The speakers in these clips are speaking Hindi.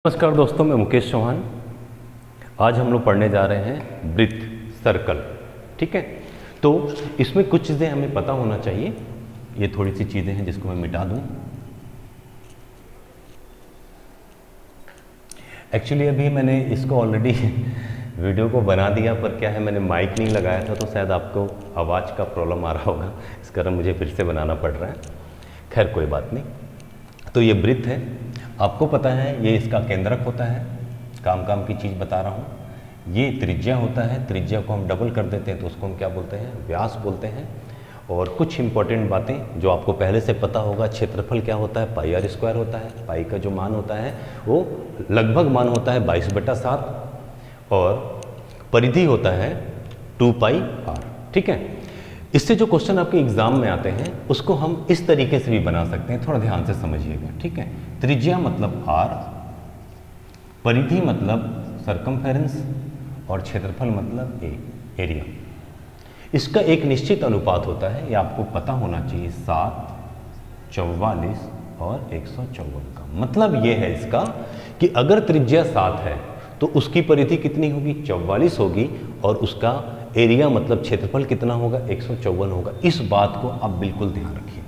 नमस्कार दोस्तों, मैं मुकेश चौहान। आज हम लोग पढ़ने जा रहे हैं वृत्त, सर्कल। ठीक है, तो इसमें कुछ चीज़ें हमें पता होना चाहिए। ये थोड़ी सी चीज़ें हैं जिसको मैं मिटा दूं। एक्चुअली अभी मैंने इसको ऑलरेडी वीडियो को बना दिया, पर क्या है मैंने माइक नहीं लगाया था, तो शायद आपको आवाज़ का प्रॉब्लम आ रहा होगा, इस कारण मुझे फिर से बनाना पड़ रहा है। खैर कोई बात नहीं। तो ये वृत्त है, आपको पता है ये इसका केंद्रक होता है। काम की चीज़ बता रहा हूँ। ये त्रिज्या होता है, त्रिज्या को हम डबल कर देते हैं तो उसको हम क्या बोलते हैं, व्यास बोलते हैं। और कुछ इंपॉर्टेंट बातें जो आपको पहले से पता होगा, क्षेत्रफल क्या होता है, पाई आर स्क्वायर होता है। पाई का जो मान होता है वो लगभग मान होता है 22/7 और परिधि होता है 2 पाई आर। ठीक है, इससे जो क्वेश्चन आपके एग्जाम में आते हैं उसको हम इस तरीके से भी बना सकते हैं, थोड़ा ध्यान से समझिएगा। ठीक है, त्रिज्या मतलब आर, परिधि मतलब सरकमफेरेंस और क्षेत्रफल मतलब एरिया। इसका एक निश्चित अनुपात होता है, ये आपको पता होना चाहिए, 7, 44 और 154 का। मतलब ये है इसका कि अगर त्रिज्या 7 है तो उसकी परिधि कितनी होगी, 44 होगी, और उसका एरिया मतलब क्षेत्रफल कितना होगा, 154 होगा। इस बात को आप बिल्कुल ध्यान रखिए,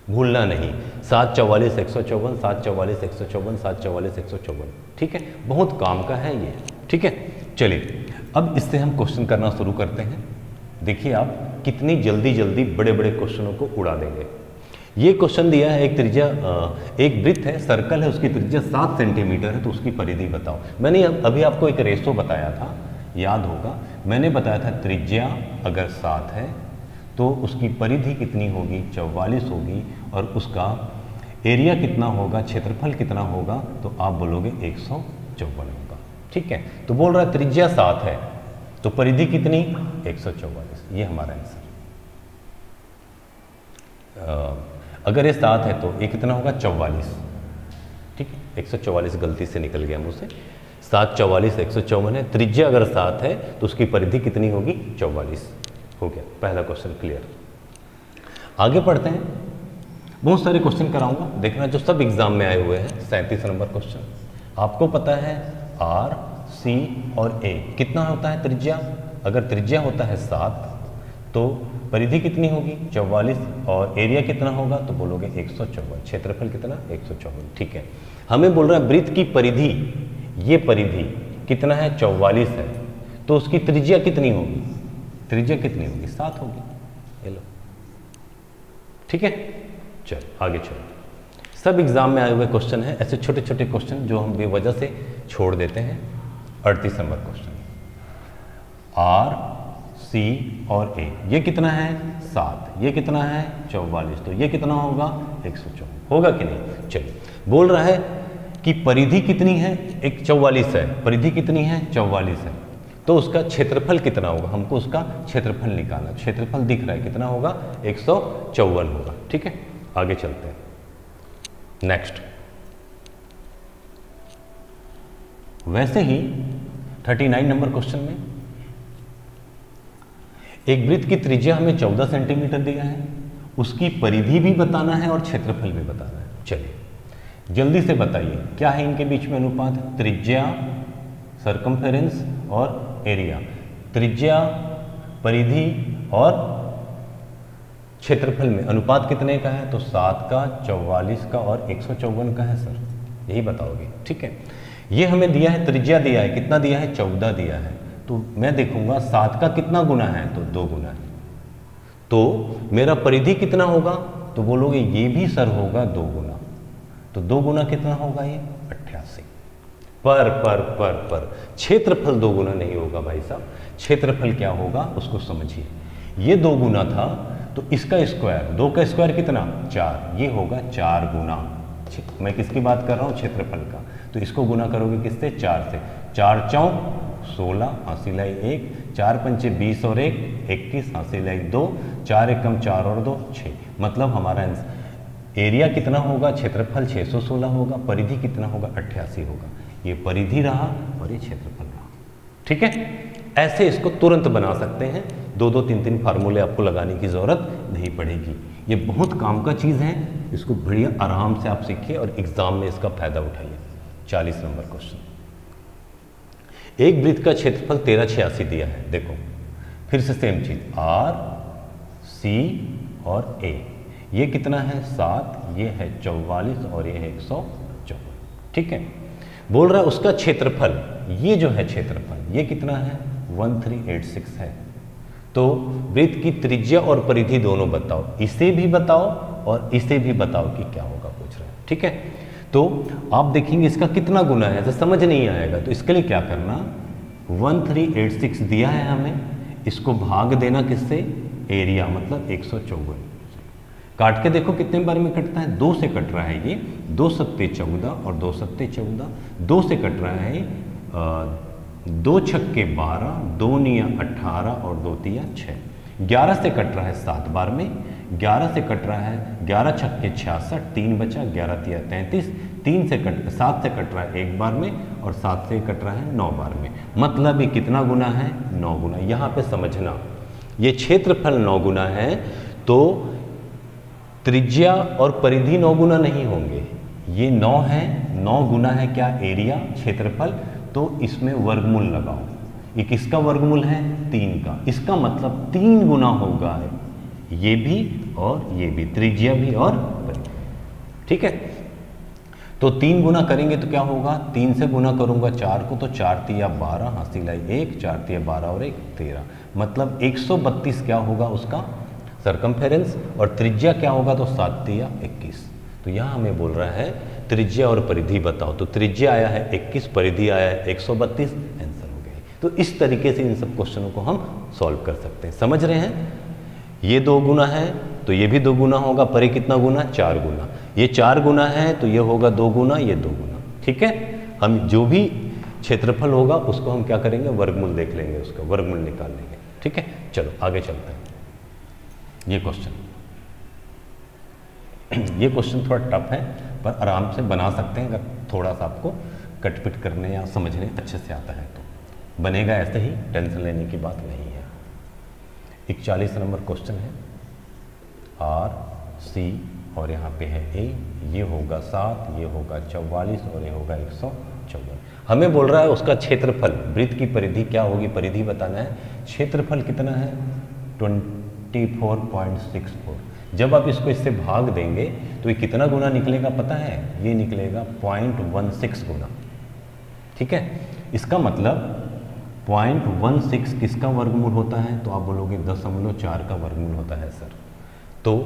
भूलना नहीं। 7, 44, 154, 7, 44, 154, 7, 44, 154। ठीक है, बहुत काम का है ये। ठीक है, चलिए अब इससे हम क्वेश्चन करना शुरू करते हैं। देखिए आप कितनी जल्दी जल्दी बड़े बड़े क्वेश्चनों को उड़ा देंगे। ये क्वेश्चन दिया है, एक त्रिज्या, एक वृत्त है, सर्कल है, उसकी त्रिज्या 7 सेंटीमीटर है, तो उसकी परिधि बताओ। मैंने अभी आपको एक रेशो बताया था, याद होगा, मैंने बताया था त्रिज्या अगर 7 है तो उसकी परिधि कितनी होगी, 44 होगी, और उसका एरिया कितना होगा, क्षेत्रफल कितना होगा, तो आप बोलोगे 154 होगा। ठीक है, तो बोल रहा है त्रिज्या 7 है तो परिधि कितनी, 144। ये हमारा आंसर। अगर ये 7 है तो ये कितना होगा, 44। ठीक है, 144 गलती से निकल गया मुझसे। 7, 44, 154 है। त्रिज्या अगर 7 है तो उसकी परिधि कितनी होगी, 44। हो गया पहला क्वेश्चन क्लियर। आगे पढ़ते हैं, बहुत सारे क्वेश्चन कराऊंगा, देखना जो सब एग्जाम में आए हुए हैं। 37 नंबर क्वेश्चन। आपको पता है आर, सी और ए कितना होता है त्रिज्या। अगर त्रिज्या होता है 7 तो परिधि कितनी होगी, 44, और एरिया कितना होगा, तो बोलोगे 154। क्षेत्रफल कितना, 154। ठीक है, हमें बोल रहा है वृत्त की परिधि, ये परिधि कितना है, 44 है, तो उसकी त्रिज्या कितनी होगी, त्रिज्या कितनी होगी, 7 होगी। ये लो, ठीक है, चल आगे चलो। सब एग्जाम में आए हुए क्वेश्चन है, ऐसे छोटे छोटे क्वेश्चन जो हम बेवजह से छोड़ देते हैं। 38 नंबर क्वेश्चन, आर, सी और ए, ये कितना है, 7, ये कितना है, 44, तो ये कितना होगा, 154 होगा कि नहीं। चलिए, बोल रहा है कि परिधि कितनी है, 144 है, परिधि कितनी है, 44 है, तो उसका क्षेत्रफल कितना होगा, हमको उसका क्षेत्रफल निकालना। क्षेत्रफल दिख रहा है कितना होगा, 154 होगा। ठीक है, आगे चलते हैं। नेक्स्ट, वैसे ही 39 नंबर क्वेश्चन में एक वृत्त की त्रिज्या हमें 14 सेंटीमीटर दिया है, उसकी परिधि भी बताना है और क्षेत्रफल भी बताना है। चलिए जल्दी से बताइए क्या है इनके बीच में अनुपात, त्रिज्या, सरकमफेरेंस और एरिया। त्रिज्या, परिधि और क्षेत्रफल में अनुपात कितने का है, तो 7 का, 44 का और 154 का है। सर यही बताओगे। ठीक है, ये हमें दिया है, त्रिज्या दिया है, कितना दिया है, 14 दिया है, तो मैं देखूंगा 7 का कितना गुना है, तो 2 गुना है, तो मेरा परिधि कितना होगा, तो बोलोगे ये भी सर होगा 2 गुना, तो 2 गुना कितना होगा, ये 88। पर क्षेत्रफल 2 गुना नहीं होगा भाई साहब। क्षेत्रफल क्या होगा उसको समझिए। ये 2 गुना था तो इसका स्क्वायर, 2 का स्क्वायर कितना, 4, ये होगा 4 गुना। मैं किसकी बात कर रहा हूँ, क्षेत्रफल का। तो इसको गुना करोगे किससे, 4 से। 4 चौक 16, हासिल 1, 4 पंचे 20 और 1 21, हासिल 2, 4 एकम 4 और 2 6। मतलब हमारा एरिया कितना होगा, क्षेत्रफल 616 होगा, परिधि कितना होगा, 88 होगा। ये परिधि रहा और ये क्षेत्रफल रहा। ठीक है, ऐसे इसको तुरंत बना सकते हैं, 2-2, 3-3 फार्मूले आपको लगाने की जरूरत नहीं पड़ेगी। ये बहुत काम का चीज़ है, इसको बढ़िया आराम से आप सीखिए और एग्जाम में इसका फायदा उठाइए। 40 नंबर क्वेश्चन। एक वृत्त का क्षेत्रफल 1386 दिया है। देखो फिर से सेम चीज, आर सी और ए, ये कितना है 7, ये है 44 और ये है 154। ठीक है, बोल रहा है उसका क्षेत्रफल, ये जो है क्षेत्रफल ये कितना है 1386 है। तो वृत्त की त्रिज्या और परिधि दोनों बताओ, इसे भी बताओ और इसे भी बताओ कि क्या होगा, पूछ रहे हैं। ठीक है, तो आप देखेंगे इसका कितना गुना है, तो समझ नहीं आएगा। तो इसके लिए क्या करना, 1386 दिया है हमें, इसको भाग देना किससे, एरिया मतलब 154। काट के देखो कितने बार में कटता है, 2 से कट रहा है ये, 2 सत्ते 14 और 2 सत्ते 14, 2 से कट रहा है 2 छक्के 12, 2 निया 18 और 2 तिया 6, 11 से कट रहा है 7 बार में, 11 से कट रहा है 11 छक्के 66, 3 बचा, 11 तिया 33, 7 से कट रहा है 1 बार में और 7 से कट रहा है 9 बार में। मतलब ये कितना गुना है, 9 गुना। यहाँ पे समझना ये क्षेत्रफल 9 गुना है, तो त्रिज्या और परिधि 9 गुना नहीं होंगे, ये 9 है, 9 गुना है क्या, एरिया क्षेत्रफल, तो इसमें वर्गमूल लगाओ। ये किसका वर्गमूल है, 3 का, इसका मतलब 3 गुना होगा ये भी और ये भी, त्रिज्या भी और परिधि। ठीक है, तो 3 गुना करेंगे तो क्या होगा, 3 से गुना करूंगा 4 को तो 4 तिया 12, हासिल आई 1, 4 तिया 12 और 1 13, मतलब 132 क्या होगा उसका सरकमफेरेंस, और त्रिज्या क्या होगा तो 7 तिया 21। तो यहाँ हमें बोल रहा है त्रिज्या और परिधि बताओ, तो त्रिज्या आया है 21, परिधि आया है 132, आंसर हो गया। तो इस तरीके से इन सब क्वेश्चनों को हम सॉल्व कर सकते हैं। समझ रहे हैं, ये 2 गुना है तो ये भी 2 गुना होगा, परे कितना गुना, 4 गुना, ये 4 गुना है तो ये होगा 2 गुना, ये 2 गुना। ठीक है, हम जो भी क्षेत्रफल होगा उसको हम क्या करेंगे, वर्गमूल देख लेंगे, उसका वर्गमूल निकाल लेंगे। ठीक है, चलो आगे चलते हैं। ये क्वेश्चन ये क्वेश्चन थोड़ा टफ है पर आराम से बना सकते हैं, अगर थोड़ा सा आपको कटपिट करने या समझने अच्छे से आता है तो बनेगा, ऐसे ही टेंशन लेने की बात नहीं है। 41 नंबर क्वेश्चन है, आर सी और यहाँ पे है ए, ये होगा 7, ये होगा 44 और ये होगा 154। हमें बोल रहा है उसका क्षेत्रफल, वृत्त की परिधि क्या होगी, परिधि बताना है। क्षेत्रफल कितना है 24.64। जब आप इसको इससे भाग देंगे तो ये कितना गुना निकलेगा पता है, ये निकलेगा 0.16 गुना। ठीक है, इसका मतलब 0.16 किसका वर्गमूल होता है, तो आप बोलोगे 0.4 का वर्गमूल होता है सर। तो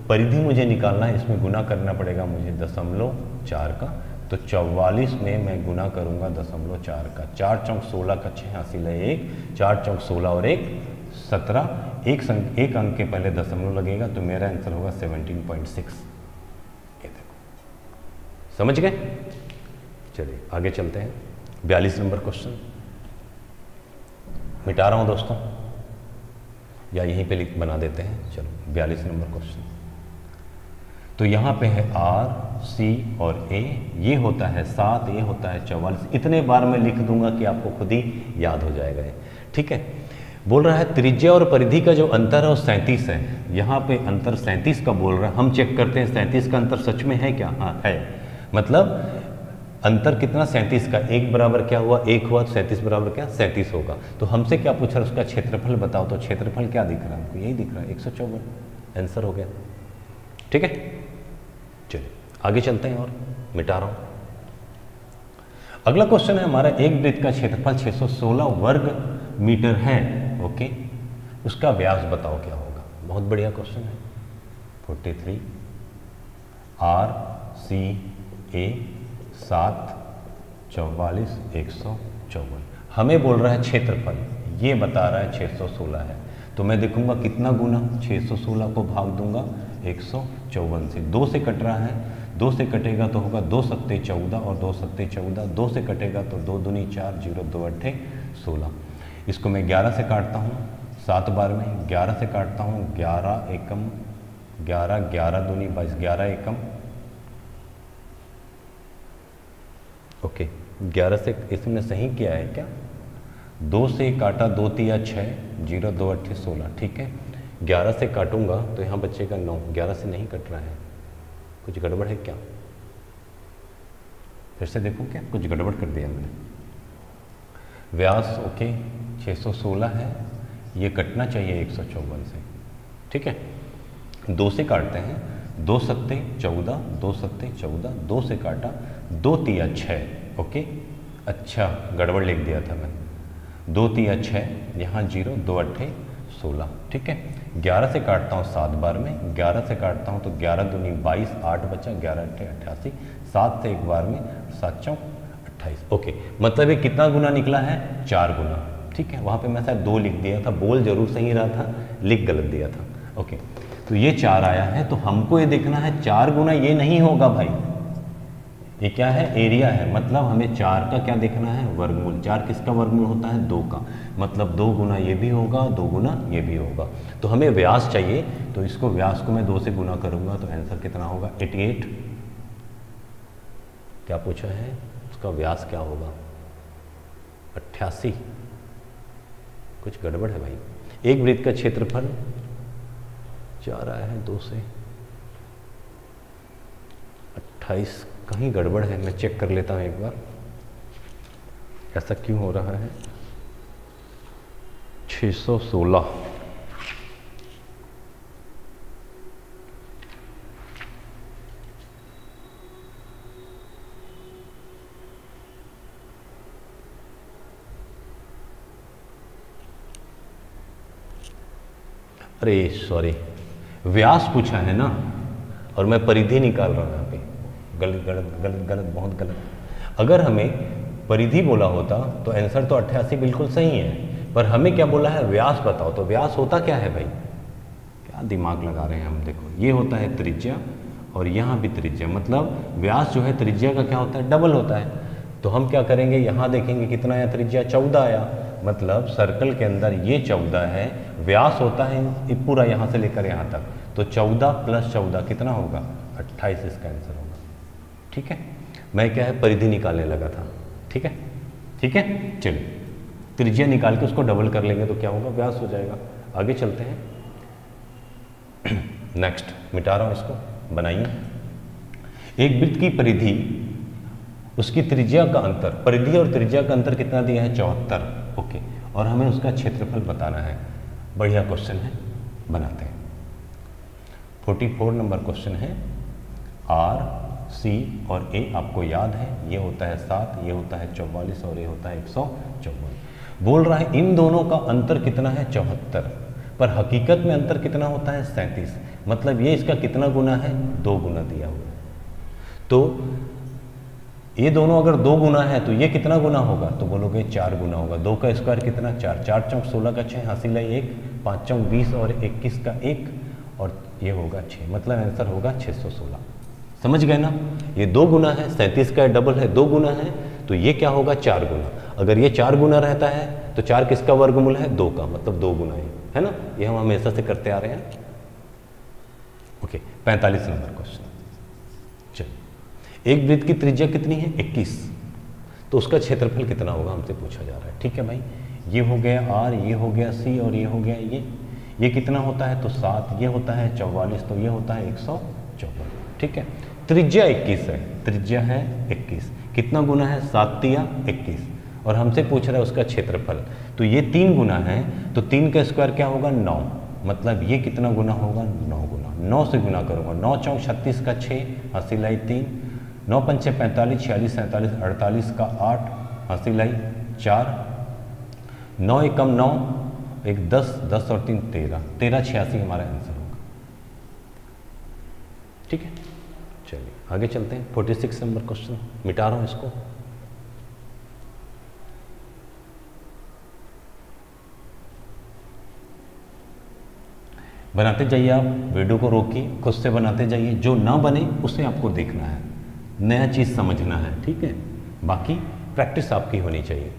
परिधि मुझे निकालना है, इसमें गुना करना पड़ेगा मुझे 0.4 का, तो 44 में मैं गुना करूंगा 0.4 का, 4 चौक 16 का 6 हासिल है 1, 4 चौक 16 और 1 17, एक अंक के पहले दशमलव लगेगा तो मेरा आंसर होगा 17.6। ये देखो, समझ गए। चलिए आगे चलते हैं। 42 नंबर क्वेश्चन मिटा रहा हूं दोस्तों, या यहीं पे लिख बना देते हैं। चलो 42 नंबर क्वेश्चन, तो यहाँ पे है आर सी और ए, ये होता है 7, ये होता है 44। इतने बार मैं लिख दूंगा कि आपको खुद ही याद हो जाएगा ये। ठीक है, बोल रहा है त्रिज्या और परिधि का जो अंतर है वो 37 है। यहाँ पे अंतर 37 का बोल रहा है, हम चेक करते हैं 37 का अंतर सच में है क्या, हाँ है। मतलब अंतर कितना 37 का, 1 बराबर क्या हुआ 1 हुआ, तो 37 बराबर क्या 37 होगा। तो हमसे क्या पूछ रहा है, उसका क्षेत्रफल बताओ, तो क्षेत्रफल क्या दिख रहा है हमको, यही दिख रहा है 154, आंसर हो गया। ठीक है, चलिए आगे चलते हैं और मिटा रहा हूँ। अगला क्वेश्चन है हमारा, एक वृत्त का क्षेत्रफल 616 वर्ग मीटर है, ओके, उसका व्यास बताओ क्या होगा। बहुत बढ़िया क्वेश्चन है। 43 आर सी ए 7 44 154, हमें बोल रहा है क्षेत्रफल, ये बता रहा है 616 है, तो मैं देखूंगा कितना गुना, 616 को भाग दूंगा 154 से, 2 से कट रहा है, 2 से कटेगा तो होगा 2 सत्ते 14 और 2 सत्ते 14, 2 से कटेगा तो 2 दूनी 4, 0 2 अट्ठे 16। इसको मैं 11 से काटता हूँ 7 बार में, 11 से काटता हूँ 11 एकम 11, 11 दूनी 22, 11 एकम, ओके 11 से, इसमें सही किया है क्या, 2 से काटा 2 तिया 6, 0 2 अट्ठे 16। ठीक है, 11 से काटूंगा तो यहाँ बचेगा 9, 11 से नहीं कट रहा है, कुछ गड़बड़ है क्या, फिर से देखो क्या कुछ गड़बड़ कर दिया मैंने। व्यास ओके 616 है, ये कटना चाहिए 154 से, ठीक है। 2 से काटते हैं, 2 सत्ते 14, 2 सत्ते 14, 2 से काटा, 2 तिया 6, ओके। अच्छा गड़बड़ लिख दिया था मैंने, 2 तिया 6, यहाँ 0, 2 अट्ठे 16, ठीक है। 11 से काटता हूँ 7 बार में, 11 से काटता हूँ तो 11 दूनी 22, 8 बचा, 11 अट्ठे 88, 7 से एक बार में 7 चौक 28, ओके। मतलब ये कितना गुना निकला है? 4 गुना, ठीक है। वहाँ पे मैं शायद 2 लिख दिया था, बोल जरूर सही रहा था, लिख गलत दिया था, ओके। तो ये 4 आया है, तो हमको ये देखना है 4 गुना ये नहीं होगा भाई, ये क्या है? एरिया है। मतलब हमें 4 का क्या देखना है? वर्गमूल। 4 किसका वर्गमूल होता है? 2 का। मतलब 2 गुना ये भी होगा, 2 गुना ये भी होगा। तो हमें व्यास चाहिए, तो इसको व्यास को मैं 2 से गुना करूंगा तो आंसर कितना होगा? 88। क्या पूछा है? उसका व्यास क्या होगा? 88। कुछ गड़बड़ है भाई। एक वृत्त का क्षेत्रफल 4 आया है 2 से 28, कहीं गड़बड़ है, मैं चेक कर लेता हूँ एक बार, ऐसा क्यों हो रहा है। 616, अरे सॉरी, व्यास पूछा है ना, और मैं परिधि निकाल रहा हूँ यहाँ पे। गलत गलत गलत गलत, बहुत गलत। अगर हमें परिधि बोला होता तो आंसर तो 88 बिल्कुल सही है, पर हमें क्या बोला है? व्यास बताओ। तो व्यास होता क्या है भाई? क्या दिमाग लगा रहे हैं हम। देखो ये होता है त्रिज्या, और यहाँ भी त्रिज्या। मतलब व्यास जो है त्रिज्या का क्या होता है? डबल होता है। तो हम क्या करेंगे? यहाँ देखेंगे कितना आया त्रिज्या? 14 आया। मतलब सर्कल के अंदर ये 14 है, व्यास होता है ये पूरा यहाँ से लेकर यहाँ तक। तो 14 + 14 कितना होगा? 28 इसका आंसर होगा, ठीक है। मैं क्या है? परिधि निकालने लगा था, ठीक है, ठीक है। चलिए त्रिज्या निकाल के उसको डबल कर लेंगे तो क्या होगा? व्यास हो जाएगा। आगे चलते हैं। नेक्स्ट मिटा रहा हूँ इसको, बनाइए। एक वृत्त की परिधि, उसकी त्रिज्या का अंतर, परिधि और त्रिज्या का अंतर कितना दिया है? 74, ओके। और हमें उसका क्षेत्रफल बताना है। बढ़िया क्वेश्चन है, बनाते हैं। 44 नंबर क्वेश्चन है। R, C और A आपको याद है, ये होता है 7, ये होता है 44 और ये होता है 154। बोल रहा है इन दोनों का अंतर कितना है? 74, पर हकीकत में अंतर कितना होता है? 37। मतलब ये इसका कितना गुना है? 2 गुना दिया हुआ है। तो ये दोनों अगर 2 गुना है तो ये कितना गुना होगा? तो बोलोगे 4 गुना होगा। 2 का स्क्वायर कितना? 4, 4 चौक 16 का 6, हासिल है 1, 5 चौक 20 और 21 का 1, और ये होगा 6। मतलब आंसर होगा 616। समझ गए ना? ये 2 गुना है, 37 का डबल है, 2 गुना है, तो ये क्या होगा? 4 गुना। अगर ये 4 गुना रहता है तो 4 किसका वर्गमूल है? 2 का। मतलब 2 गुना है ना? ये हम हमेशा से करते आ रहे हैं, ओके। 45 number question. एक वृत्त की त्रिज्या कितनी है? 21, तो उसका क्षेत्रफल कितना होगा हमसे पूछा जा रहा है, ठीक है भाई। ये हो गया R, ये हो गया C और ये हो गया ये कितना होता है? तो 7, ये होता है 44, तो ये होता है 154, ठीक है। त्रिज्या 21 है, त्रिज्या है 21, कितना गुना है? 7 तिया 21, और हमसे पूछ रहा है उसका क्षेत्रफल। तो ये 3 गुना है, तो 3 का स्क्वायर क्या होगा? 9। मतलब ये कितना गुना होगा? 9 गुना। 9 से गुना करूँगा, 9 चौक 36 का 6, हासिल आई 3, 9 पंचे 45, 46, 47, 48 का 8, हासिल आई 4, 9 एकम 9, 1 10, 10 और 3 13, 13 86 हमारा आंसर होगा, ठीक है। चलिए आगे चलते हैं। 46 नंबर क्वेश्चन, मिटा रहा हूँ इसको। बनाते जाइए आप, वीडियो को रोकिए, खुद से बनाते जाइए। जो ना बने उसे आपको देखना है, नया चीज़ समझना है, ठीक है। बाकी प्रैक्टिस आपकी होनी चाहिए।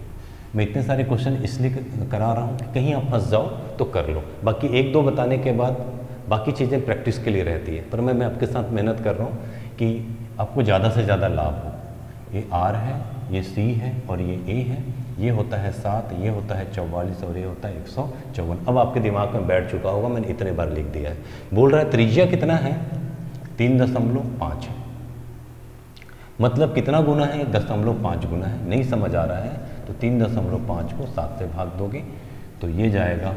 मैं इतने सारे क्वेश्चन इसलिए करा रहा हूँ कि कहीं आप फंस जाओ तो कर लो। बाकी 1-2 बताने के बाद बाकी चीज़ें प्रैक्टिस के लिए रहती है। पर मैं आपके साथ मेहनत कर रहा हूँ कि आपको ज़्यादा से ज़्यादा लाभ हो। ये R है, ये C है और ये A है। ये होता है 7, ये होता है 44 और ये होता है 154। अब आपके दिमाग में बैठ चुका होगा, मैंने इतने बार लिख दिया है। बोल रहा है त्रिज्या कितना है? 3.5 है। मतलब कितना गुना है, 0.5 गुना है। नहीं समझ आ रहा है तो 3.5 को 7 से भाग दोगे तो ये जाएगा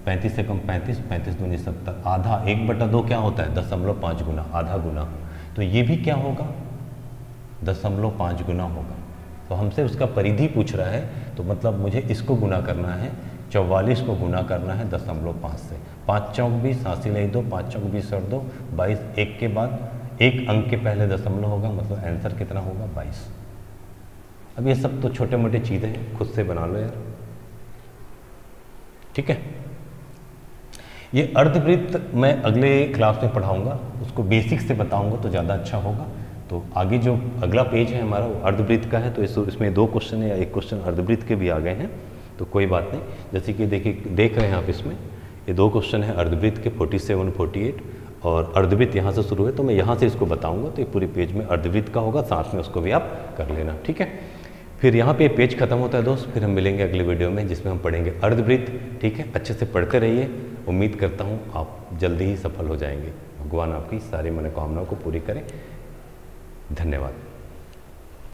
35 से कम 35, 35 दूनी 70, आधा 1/2 क्या होता है 0.5 गुना, आधा गुना। तो ये भी क्या होगा 0.5 गुना होगा। तो हमसे उसका परिधि पूछ रहा है, तो मतलब मुझे इसको गुना करना है, 44 को गुना करना है 0.5 से। 5 चौक 20, 80 ले 2, 5 चौक 20 और 2, 22, एक के बाद एक अंक के पहले दशमलव होगा, मतलब आंसर कितना होगा 22। अब ये सब तो छोटे मोटे चीज़ें हैं, खुद से बना लो यार, ठीक है। ये अर्धवृत्त मैं अगले क्लास में पढ़ाऊंगा, उसको बेसिक से बताऊंगा तो ज़्यादा अच्छा होगा। तो आगे जो अगला पेज है हमारा वो अर्धवृत्त का है, तो इसमें 2 क्वेश्चन है या 1 क्वेश्चन अर्धवृत्त के भी आ गए हैं, तो कोई बात नहीं। जैसे कि देखिए देख रहे हैं आप, इसमें ये 2 क्वेश्चन है अर्धवृत्त के 47, 48, और अर्धवृत्त यहाँ से शुरू है, तो मैं यहाँ से इसको बताऊंगा, तो ये पूरी पेज में अर्धवृत्त का होगा, साथ में उसको भी आप कर लेना, ठीक है। फिर यहाँ पे पेज खत्म होता है दोस्त, फिर हम मिलेंगे अगले वीडियो में जिसमें हम पढ़ेंगे अर्धवृत्त, ठीक है। अच्छे से पढ़ते रहिए, उम्मीद करता हूँ आप जल्दी ही सफल हो जाएंगे। भगवान आपकी सारी मनोकामनाओं को पूरी करें। धन्यवाद।